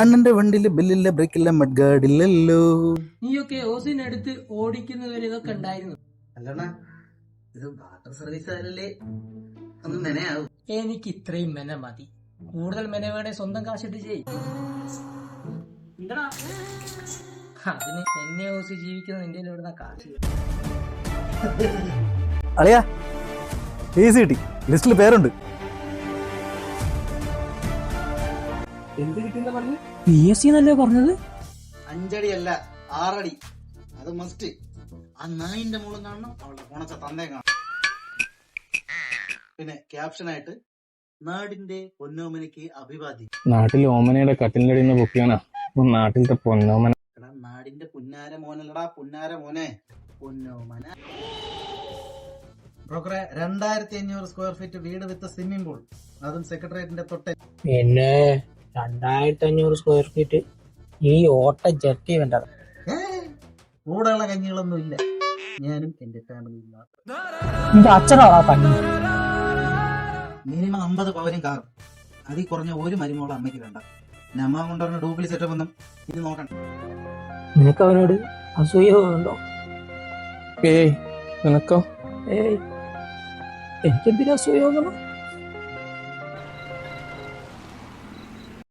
അണ്ണന്റെ വണ്ടിയില് ബില്ലില്ല, ബ്രേക്കില്ല, മഡ്ഗാർഡ് ഇല്ലല്ലോ. നീയൊക്കെ ഓസിനടുത്ത് ഓടിക്കുന്നവരെ ഇതൊക്കെ ഉണ്ടായിരുന്നു. അല്ലണ്ണ, ഇത് വാട്ടർ സർവീസ് ആയാലേ ഒന്ന് മെനയാവും. എനിക്ക് ഇത്രയും മെന മതി. കൂടുതൽ മെന വേണേ സ്വന്തം കാശിട്ട് ചെയ്. അതിന് എന്നെ ഓസി ജീവിക്കുന്ന നിന്റെ ഇവിടുന്ന കാശ്. അളിയാ, ഈസി കിട്ടി, ലിസ്റ്റിൽ പേരുണ്ട്. എന്ത് കിട്ടിയെന്ന് പറഞ്ഞു? PSC എന്നല്ലേ പറഞ്ഞത്? 5 അടി അല്ല 6 അടി, അത് മസ്റ്റ്. ആ നായിന്റെ മുകളും കാണണം, അവളുടെ പോണച്ച തന്തേ കാണണം. പിന്നെ ക്യാപ്ഷനായിട്ട് നാടിന്റെ പൊന്നോമനയ്ക്ക് അഭിവാദ്യം. നാട്ടിൽ ഓമനയുടെ കട്ടിലിന്റെ അടിയിൽ നിന്ന് പൊക്കിയാണ് നാട്ടിലത്തെ പൊന്നോമന. എടാ, നാടിന്റെ പുന്നാര മോനല്ലടാ, പുന്നാര മോനെ, പൊന്നോമന. ബ്രോക്കറെ 2500 സ്ക്വയർ ഫീറ്റ് വീട് വിത്ത് സ്വിമ്മിംഗ് പൂൾ, അതും സെക്രട്ടേറിയറ്റിന്റെ തൊട്ടേ. പിന്നെ 2500 സ്ക്വയർ ഫീറ്റ് ഈ ഓട്ട ജെട്ടി വേണ്ടത്. കൂടെയുള്ള കഞ്ഞികളൊന്നും ഇല്ല, ഞാനും എന്റെ ഫാമിലിയും മാത്രം. നിന്റെ അച്ഛനാണോ കഞ്ഞി? മിനിമം 50 പവനും കാറും. അതിൽ കുറഞ്ഞ ഒരു മരുമോളം അമ്മയ്ക്ക് വേണ്ട. പിന്നെ അമ്മ കൊണ്ടുവരുന്ന ഡൂപ്ലി സെറ്റപ്പ് ഒന്നും ഇത് നോക്കണ്ട. നിനക്ക് അവനോട് അസൂയ ഉണ്ടോ? ഏയ് നിനക്കോ? ഏയ്, എനിക്കെന്തിനാ അസൂയ തോന്നണം?